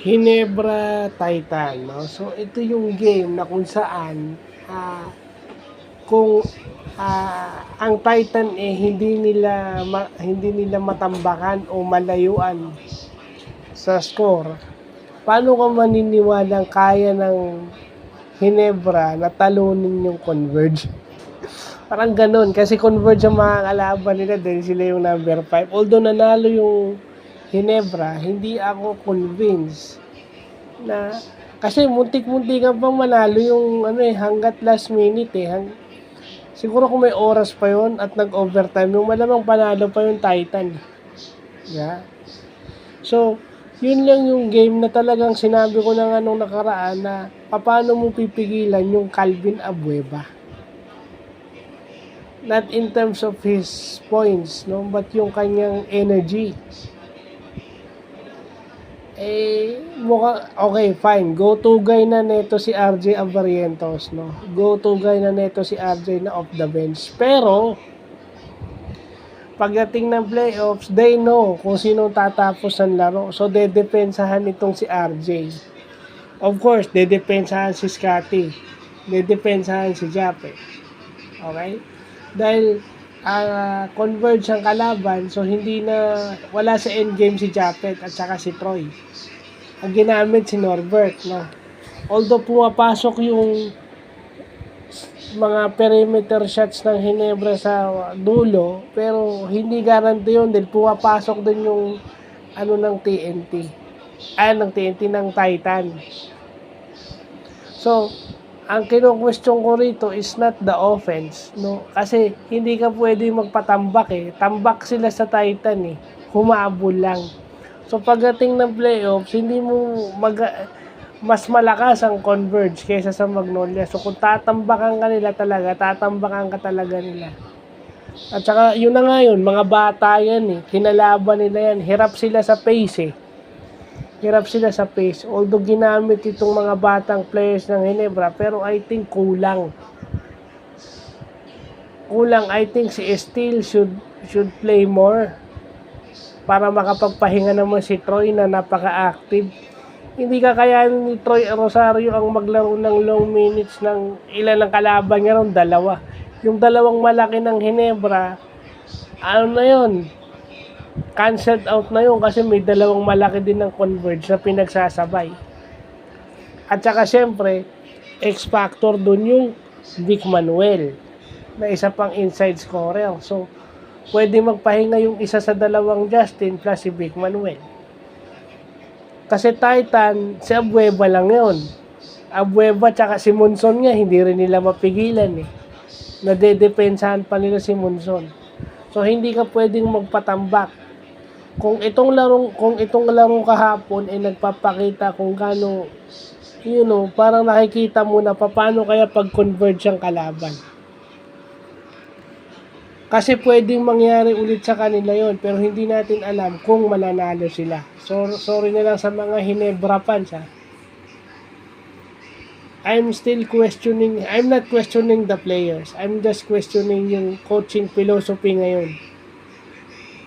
Ginebra Titan, no? So, ito yung game na kung saan kung ang Titan hindi nila matambakan o malayuan sa score, paano ka maniniwalang kaya ng Ginebra na talunin yung Converge? Parang ganun, kasi Converge ang mga kalaban nila dahil sila yung number 5. Although nanalo yung Ginebra, hindi ako convinced na kasi muntik-muntikan pang manalo yung hanggat last minute siguro kung may oras pa yon at nag-overtime, yung malamang panalo pa yung Titan. Yeah. So, yun lang yung game na talagang sinabi ko na nga nung nakaraan na paano mo pipigilan yung Calvin Abueva. Not in terms of his points, no, but yung kanyang energy. Okay, fine. Go-to guy na neto si RJ Abarientos, no? Go-to guy na neto si RJ na off the bench. Pero, pagdating ng playoffs, they know kung sino tatapos ang laro. So, dedepensahan itong si RJ. Of course, dedepensahan si Scotty. Dedepensahan si Jape. Okay? Dahil Converge ang kalaban, so wala sa endgame si Japet at saka si Troy. Ang ginamit si Norbert, no? Although pumapasok yung mga perimeter shots ng Ginebra sa dulo, pero hindi guarantee yun dahil pumapasok din yung ng TNT. Ng Titan. So, ang kino-question ko rito is not the offense, no? Kasi hindi ka pwede magpatambak Tambak sila sa Titan Humabol lang. So pagdating ng playoffs, hindi mo mas malakas ang Converge kaysa sa Magnolia. So kung tatambakan ka talaga nila. At saka yun na nga yun, mga bata yan kinalaban nila yan. Hirap sila sa pace Although ginamit itong mga batang players ng Ginebra, pero I think kulang. I think si Steele should play more para makapagpahinga naman si Troy na napaka-active. Hindi kakayanin ni Troy Rosario ang maglaro ng long minutes ng ilan ang kalaban niya ron, 2. Yung dalawang malaki ng Ginebra, cancelled out na yun kasi may dalawang malaki din ng Converge na pinagsasabay. At saka syempre, X-factor dun yung Vic Manuel na isa pang inside scorer. So, pwede magpahinga yung isa sa dalawang Justin plus si Vic Manuel. Kasi Titan, si Abueva lang yun. Abueva tsaka si Monson nga, hindi rin nila mapigilan Nadedepensahan pa nila si Monson. So, hindi ka pwedeng magpatambak. Kung itong laro kahapon nagpapakita kung gaano parang nakikita mo na paano kaya pag-converge ang kalaban. Kasi pwedeng mangyari ulit sa kanila yon, pero hindi natin alam kung mananalo sila. So, sorry na lang sa mga Ginebra fans I'm not questioning the players. I'm just questioning yung coaching philosophy ngayon.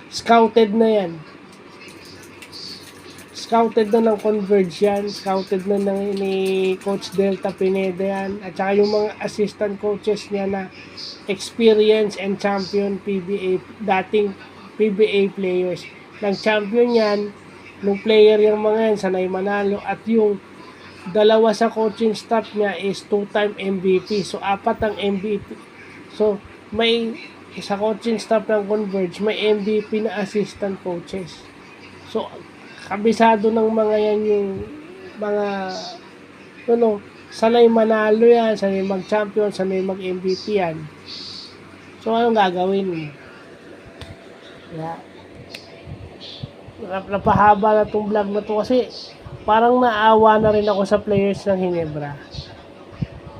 Scouted na yan. Scouted na ng Converge yan. Scouted na ni Coach Delta Pineda yan. At saka yung mga assistant coaches niya na experience and champion dating PBA players. Nag-champion yan, nung player yung mga yan, sanay manalo. At yung dalawa sa coaching staff niya is 2-time MVP. So, 4 ang MVP. So, may sa coaching staff ng Converge, may MVP na assistant coaches. So, kabisado ng mga yan yung mga sanay manalo yan, sanay mag-champion, sanay mag-MVP yan. So, anong gagawin mo? Yeah. Napahaba na itong vlog na to kasi parang naawa na rin ako sa players ng Ginebra.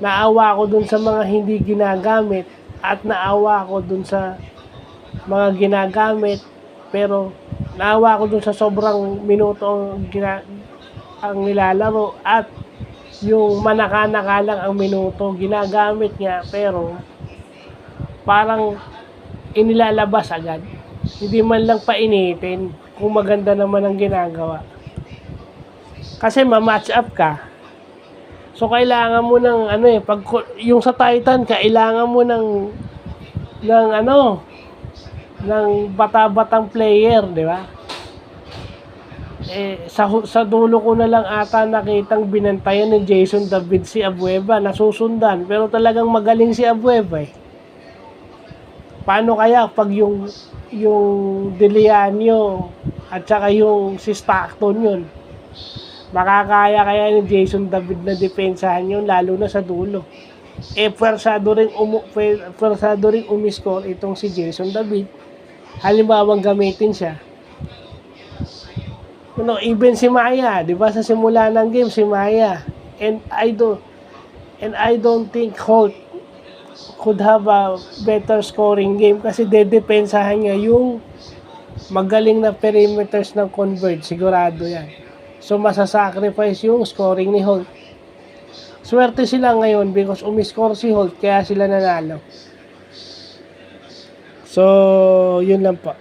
Naawa ako dun sa mga hindi ginagamit at naawa ako dun sa mga ginagamit, pero naawa ako dun sa sobrang minuto ang nilalaro at yung manaka-naka lang ang minuto ginagamit niya, pero parang inilalabas agad, hindi man lang painitin kung maganda naman ang ginagawa. Kasi ma-match up ka. So kailangan mo ng ano eh, pag yung sa Titan kailangan mo ng bata-batang player, di ba? Sa dulo ko na lang ata nakitang binantayan ni Jason David si Abueva, nasusundan, pero talagang magaling si Abueva eh. Paano kaya pag yung Delianio at saka yung si Stockton yun? Makakaya kaya ni Jason David na depensahan yun, lalo na sa dulo. Pwersado rin umiscore itong si Jason David. Halimbawang gamitin siya. Even si Maya, di ba sa simula ng game si Maya. And I don't think Holt could have a better scoring game kasi dedepensahan niya yung magaling na perimeters ng Converge, sigurado yan. So masasacrifice yung scoring ni Holt. Swerte sila ngayon because umiscore si Holt kaya sila nanalo. So, yun lang po.